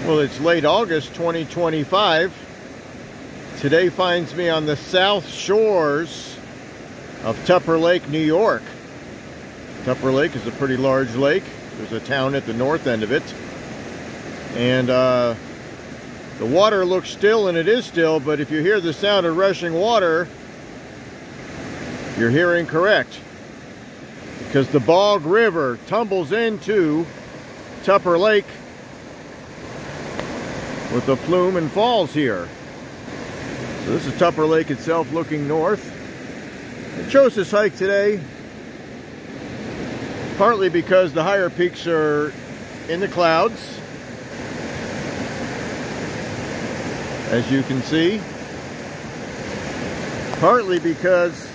Well, it's late August 2025. Today finds me on the south shores of Tupper Lake, New York. Tupper Lake is a pretty large lake. There's a town at the north end of it. And the water looks still, and it is still, but if you hear the sound of rushing water, you're hearing correct. Because the Bog River tumbles into Tupper Lake with the flume and falls here. So this is Tupper Lake itself looking north. I chose this hike today partly because the higher peaks are in the clouds, as you can see. Partly because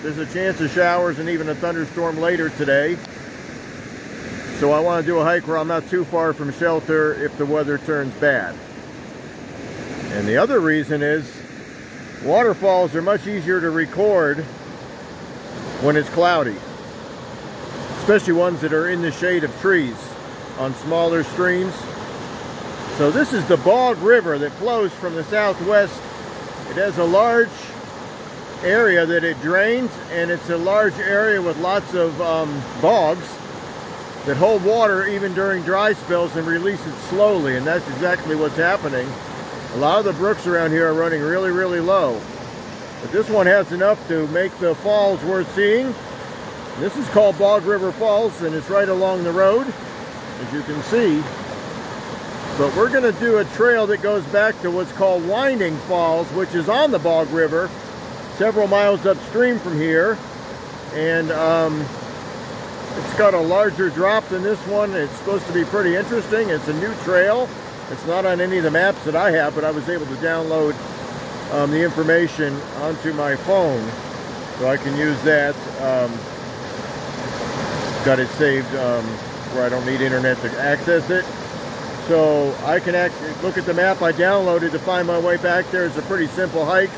there's a chance of showers and even a thunderstorm later today. So I want to do a hike where I'm not too far from shelter if the weather turns bad. And the other reason is waterfalls are much easier to record when it's cloudy, especially ones that are in the shade of trees on smaller streams. So this is the Bog River that flows from the southwest. It has a large area that it drains, and it's a large area with lots of bogs that hold water even during dry spells and release it slowly, and that's exactly what's happening. A lot of the brooks around here are running really, really low. But this one has enough to make the falls worth seeing. This is called Bog River Falls, and it's right along the road, as you can see. But we're going to do a trail that goes back to what's called Winding Falls, which is on the Bog River, several miles upstream from here. And it's got a larger drop than this one. It's supposed to be pretty interesting. It's a new trail. It's not on any of the maps that I have, but I was able to download the information onto my phone, so I can use that. Got it saved where I don't need internet to access it. So I can look at the map I downloaded to find my way back there. It's a pretty simple hike,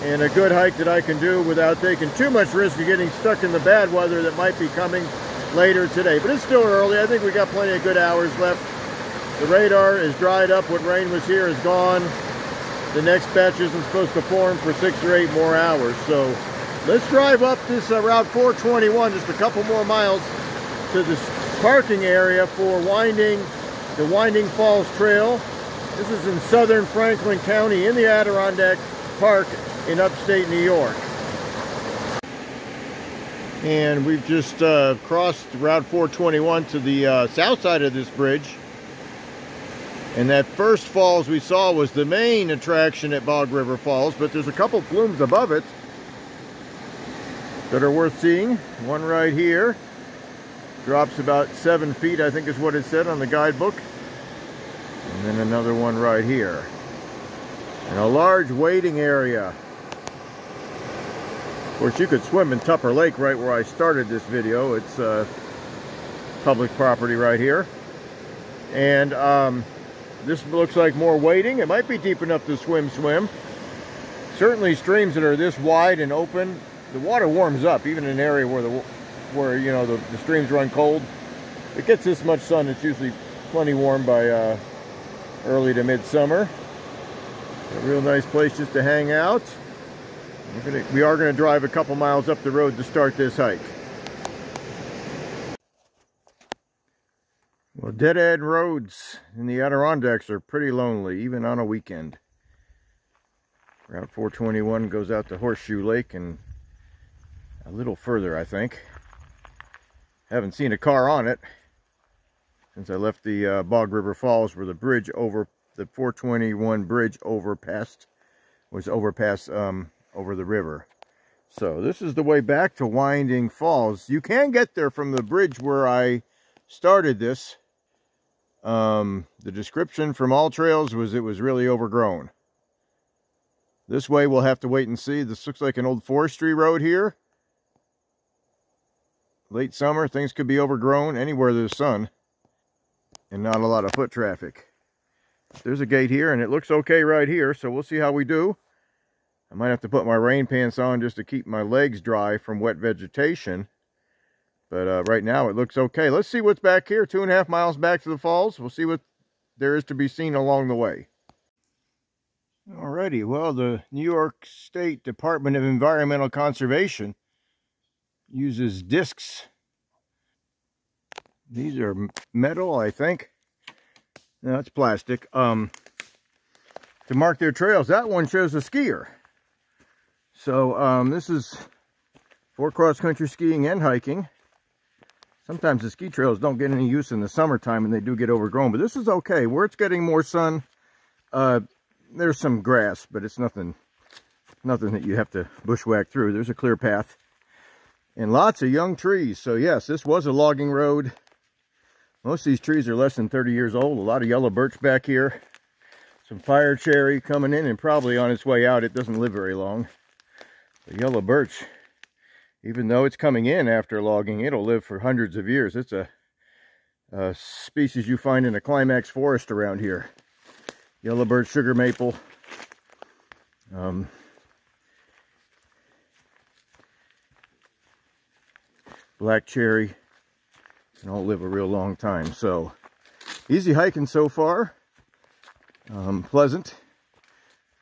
and a good hike that I can do without taking too much risk of getting stuck in the bad weather that might be coming later today. But it's still early. I think we got plenty of good hours left. The radar is dried up. What rain was here is gone. The next batch isn't supposed to form for 6 or 8 more hours. So let's drive up this Route 421, just a couple more miles, to this parking area for the Winding Falls Trail. This is in southern Franklin County in the Adirondack Park in upstate New York. And we've just crossed Route 421 to the south side of this bridge. And that first falls we saw was the main attraction at Bog River Falls, but there's a couple flumes above it that are worth seeing. One right here drops about 7 feet, I think is what it said on the guidebook. And then another one right here. And a large wading area. Of course, you could swim in Tupper Lake right where I started this video. It's public property right here. And this looks like more wading. It might be deep enough to swim. Certainly streams that are this wide and open, the water warms up, even in an area where you know the streams run cold. If it gets this much sun, it's usually plenty warm by early to midsummer. A real nice place just to hang out. We are going to drive a couple miles up the road to start this hike. Well, dead-end roads in the Adirondacks are pretty lonely, even on a weekend. Route 421 goes out to Horseshoe Lake and a little further, I think. Haven't seen a car on it since I left the Bog River Falls, where the 421 bridge overpass over the river. So this is the way back to Winding Falls. You can get there from the bridge where I started this. The description from AllTrails was it was really overgrown. This way we'll have to wait and see. This looks like an old forestry road here. Late summer, things could be overgrown anywhere there's sun and not a lot of foot traffic. There's a gate here, and it looks okay right here, so we'll see how we do. I might have to put my rain pants on just to keep my legs dry from wet vegetation. But right now it looks okay. Let's see what's back here. 2.5 miles back to the falls. We'll see what there is to be seen along the way. Alrighty, well, the New York State Department of Environmental Conservation uses discs. These are metal, I think. No, it's plastic. To mark their trails. That one shows a skier. So this is for cross-country skiing and hiking. Sometimes the ski trails don't get any use in the summertime and they do get overgrown, but this is okay. Where it's getting more sun, there's some grass, but it's nothing that you have to bushwhack through. There's a clear path and lots of young trees. So yes, this was a logging road. Most of these trees are less than 30 years old. A lot of yellow birch back here. Some fire cherry coming in and probably on its way out. It doesn't live very long. The yellow birch, even though it's coming in after logging, it'll live for hundreds of years. It's a species you find in a climax forest around here. Yellow birch, sugar maple. Black cherry. Can all live a real long time. So easy hiking so far. Pleasant.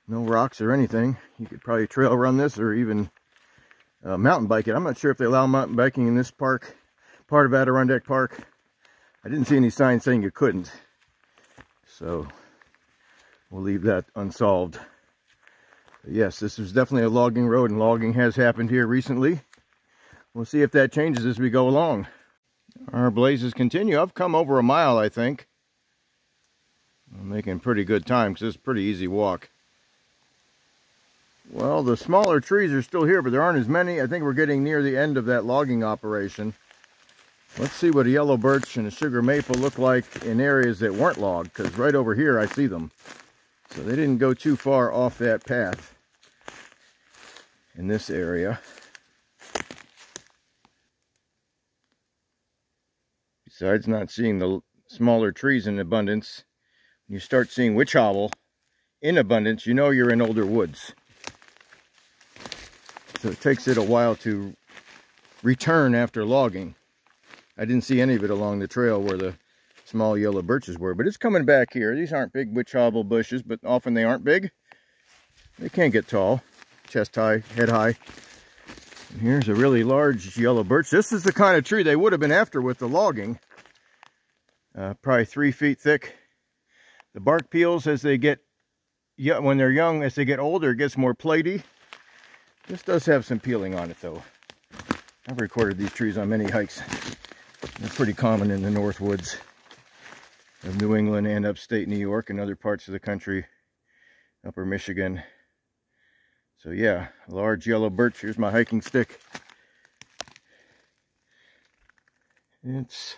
No rocks or anything. You could probably trail run this or even mountain bike it. I'm not sure if they allow mountain biking in this park, part of Adirondack Park. I didn't see any signs saying you couldn't. So we'll leave that unsolved. But yes, this is definitely a logging road, and logging has happened here recently. We'll see if that changes as we go along. Our blazes continue. I've come over a mile, I think. I'm making pretty good time because it's a pretty easy walk. Well, the smaller trees are still here, but there aren't as many. I think we're getting near the end of that logging operation. Let's see what a yellow birch and a sugar maple look like in areas that weren't logged, because right over here I see them. So they didn't go too far off that path in this area. Besides not seeing the smaller trees in abundance, when you start seeing witch hobble in abundance, you know you're in older woods. So it takes it a while to return after logging. I didn't see any of it along the trail where the small yellow birches were, but it's coming back here. These aren't big witch hobble bushes, but often they aren't big. They can get tall, chest high, head high. And here's a really large yellow birch. This is the kind of tree they would have been after with the logging. Probably 3 feet thick. The bark peels as they get, when they're young, as they get older, it gets more platy. This does have some peeling on it though. I've recorded these trees on many hikes. They're pretty common in the north woods of New England and upstate New York and other parts of the country, upper Michigan. So yeah, large yellow birch. Here's my hiking stick. It's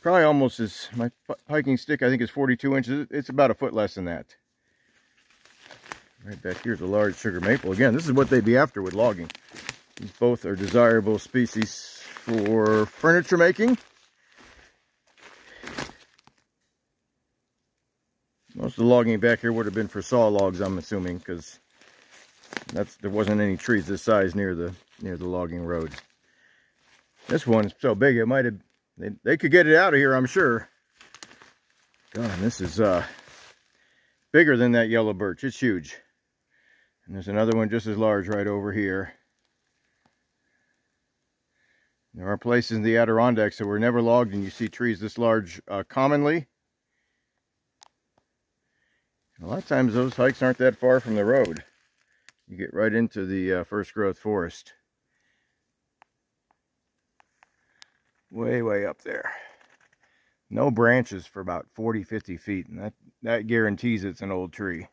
probably almost as, my hiking stick I think is 42 inches. It's about a foot less than that. Right back here's a large sugar maple. Again, this is what they'd be after with logging. These both are desirable species for furniture making. Most of the logging back here would have been for saw logs, I'm assuming, because there wasn't any trees this size near the logging road. This one's so big it might have, they could get it out of here, I'm sure. God, this is bigger than that yellow birch. It's huge. And there's another one just as large right over here. There are places in the Adirondacks that were never logged and you see trees this large commonly. A lot of times those hikes aren't that far from the road. You get right into the first growth forest. Way up there. No branches for about 40-50 feet, and that guarantees it's an old tree.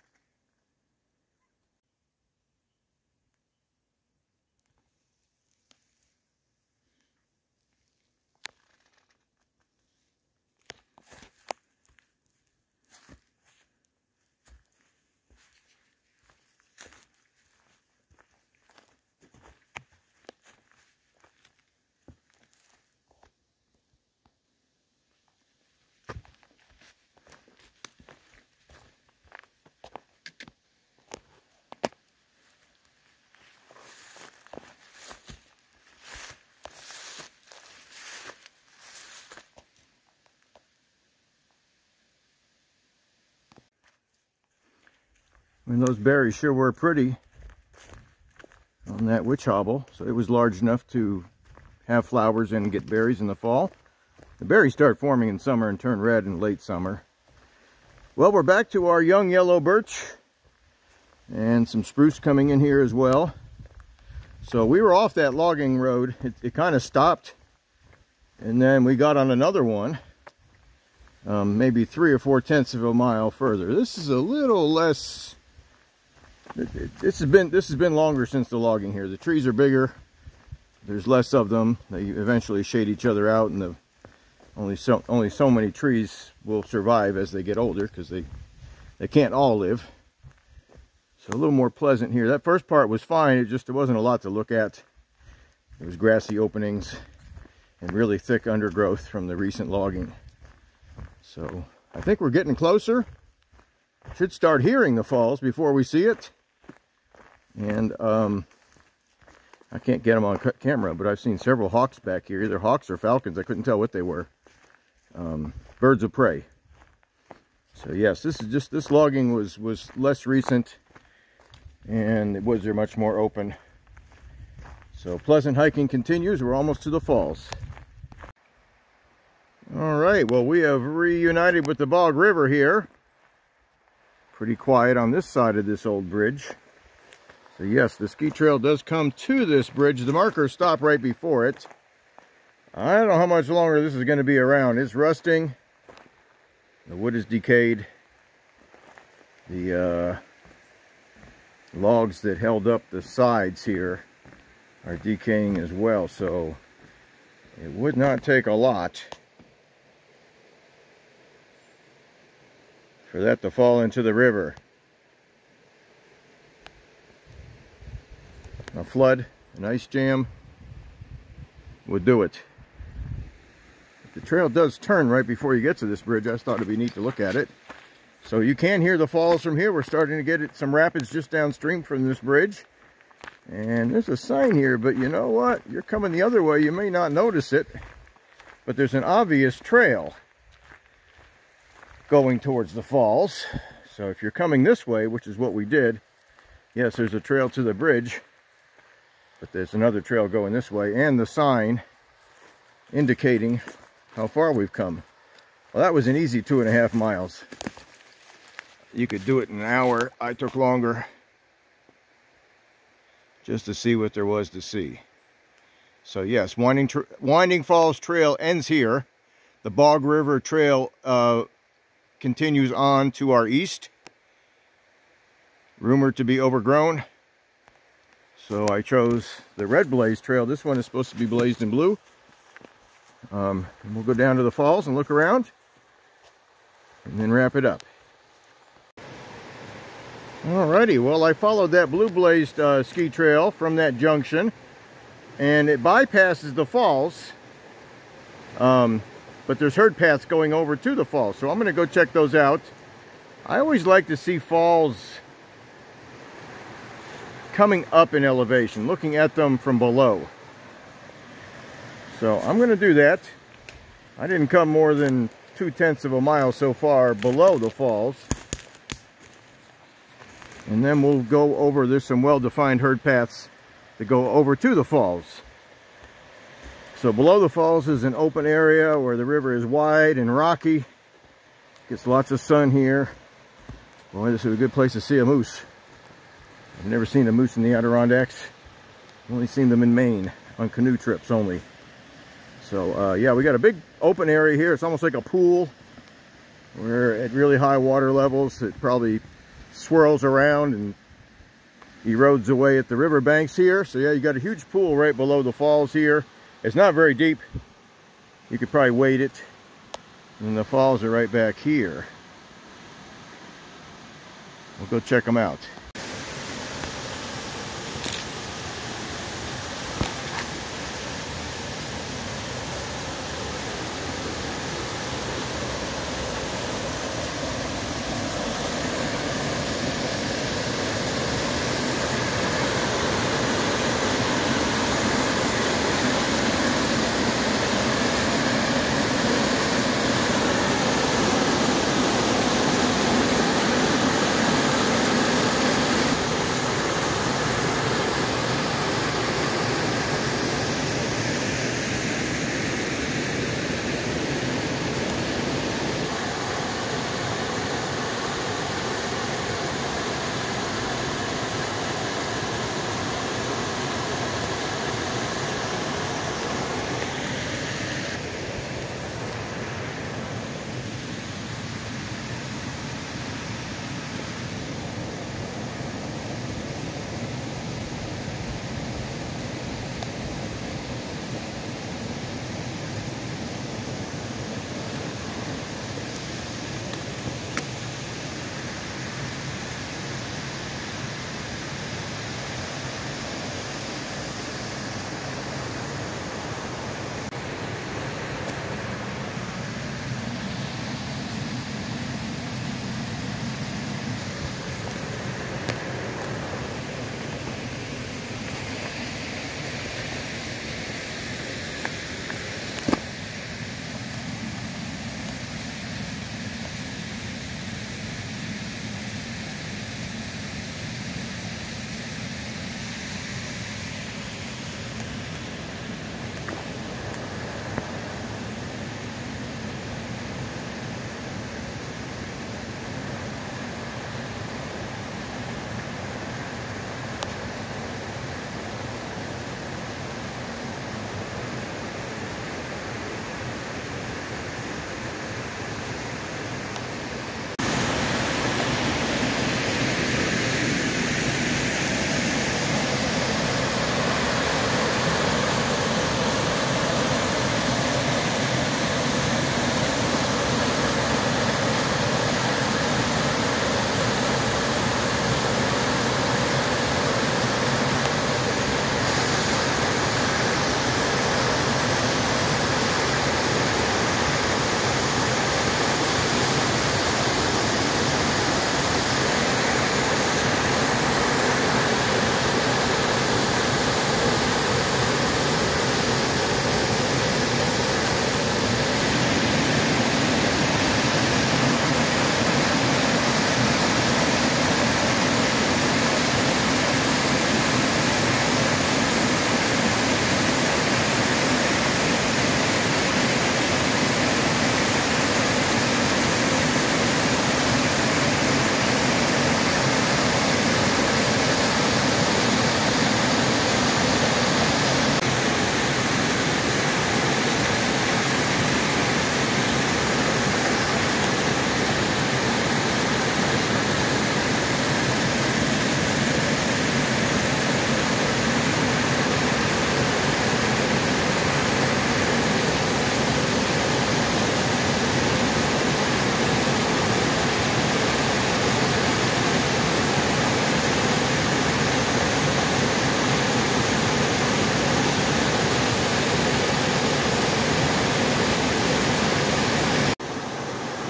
And those berries sure were pretty on that witch hobble. So it was large enough to have flowers and get berries in the fall. The berries start forming in summer and turn red in late summer. Well, we're back to our young yellow birch and some spruce coming in here as well. So we were off that logging road. It kind of stopped, and then we got on another one, maybe 3 or 4/10 of a mile further. This is a little less. This has been longer since the logging here. The trees are bigger. There's less of them. They eventually shade each other out, and only so many trees will survive as they get older, because they can't all live. So a little more pleasant here. That first part was fine. There wasn't a lot to look at. There was grassy openings and really thick undergrowth from the recent logging. So I think we're getting closer. Should start hearing the falls before we see it. And I can't get them on camera, but I've seen several hawks back here. Either hawks or falcons. I couldn't tell what they were. Birds of prey. So yes, this logging was less recent, and the woods are much more open. So pleasant hiking continues. We're almost to the falls. All right, well, we have reunited with the Bog River here. Pretty quiet on this side of this old bridge. So yes, the ski trail does come to this bridge. The markers stop right before it. I don't know how much longer this is going to be around. It's rusting. The wood is decayed. The logs that held up the sides here are decaying as well. So it would not take a lot for that to fall into the river. A flood, an ice jam would do it. The trail does turn right before you get to this bridge. I just thought it'd be neat to look at it. So you can hear the falls from here. We're starting to get some rapids just downstream from this bridge. And there's a sign here, but you know what? You're coming the other way, you may not notice it, but there's an obvious trail going towards the falls. So if you're coming this way, which is what we did, yes, there's a trail to the bridge, but there's another trail going this way, and the sign indicating how far we've come. Well, that was an easy 2.5 miles. You could do it in an hour. I took longer just to see what there was to see. So yes, Winding Falls Trail ends here. The Bog River Trail continues on to our east. Rumored to be overgrown. So I chose the Red Blaze Trail. This one is supposed to be blazed in blue. And we'll go down to the falls and look around and then wrap it up. Alrighty, well, I followed that blue blazed ski trail from that junction, and it bypasses the falls, but there's herd paths going over to the falls, so I'm going to go check those out. I always like to see falls coming up in elevation, looking at them from below. So I'm going to do that. I didn't come more than 2/10 of a mile so far below the falls. And then we'll go over, there's some well-defined herd paths that go over to the falls. So below the falls is an open area where the river is wide and rocky. Gets lots of sun here. Boy, this is a good place to see a moose. I've never seen a moose in the Adirondacks. I've only seen them in Maine on canoe trips only. So yeah, we got a big open area here. It's almost like a pool. We're at really high water levels. It probably swirls around and erodes away at the river banks here. So yeah, you got a huge pool right below the falls here. It's not very deep. You could probably wade it. And the falls are right back here. We'll go check them out.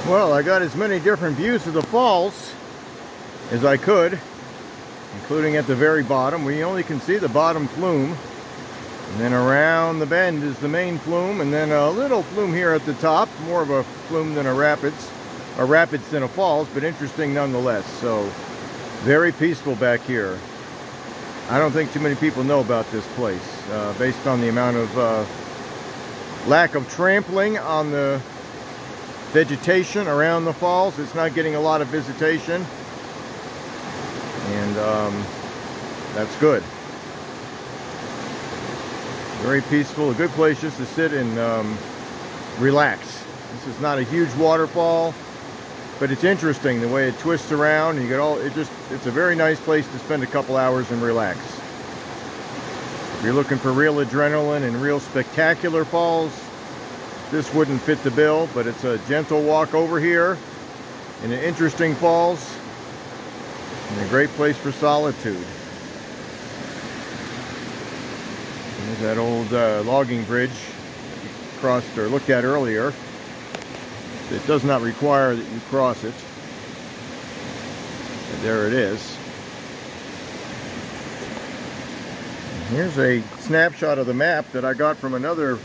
Well, I got as many different views of the falls as I could, including at the very bottom. We only can see the bottom flume, and then around the bend is the main flume, and then a little flume here at the top, more of a flume than a rapids than a falls, but interesting nonetheless. So very peaceful back here. I don't think too many people know about this place, based on the amount of lack of trampling on the vegetation around the falls. It's not getting a lot of visitation, and that's good. Very peaceful, a good place just to sit and relax. This is not a huge waterfall, but it's interesting the way it twists around. You get all it's a very nice place to spend a couple hours and relax. If you're looking for real adrenaline and real spectacular falls, this wouldn't fit the bill, but it's a gentle walk over here in an interesting falls and a great place for solitude. There's that old logging bridge crossed or looked at earlier. It does not require that you cross it. But there it is. And here's a snapshot of the map that I got from another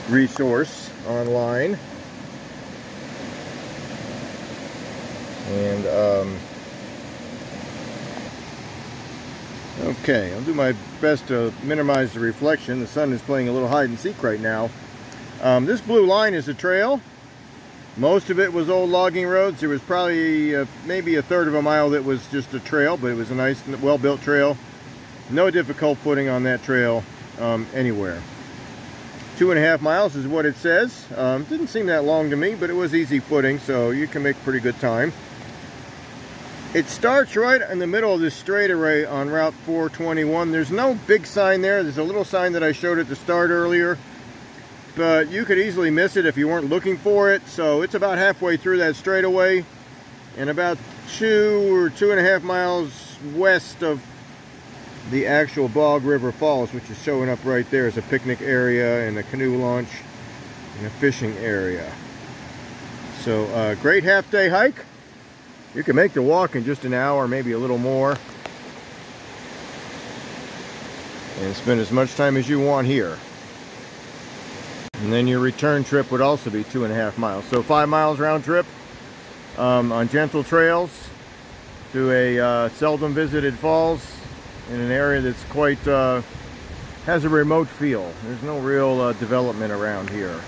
resource online. And okay, I'll do my best to minimize the reflection. The sun is playing a little hide and seek right now. This blue line is a trail. Most of it was old logging roads. There was probably maybe a third of a mile that was just a trail, but it was a nice, well-built trail. No difficult footing on that trail anywhere. 2.5 miles is what it says. Didn't seem that long to me, but it was easy footing, so you can make pretty good time. It starts right in the middle of this straightaway on Route 421. There's no big sign there. There's a little sign that I showed at the start earlier, but you could easily miss it if you weren't looking for it. So it's about halfway through that straightaway and about 2 or 2.5 miles west of the actual Bog River Falls, which is showing up right there as a picnic area and a canoe launch and a fishing area. So great half-day hike. You can make the walk in just an hour, maybe a little more, and spend as much time as you want here. And then your return trip would also be 2.5 miles. So 5 miles round trip on gentle trails to a seldom visited falls in an area that's quite, has a remote feel. There's no real development around here.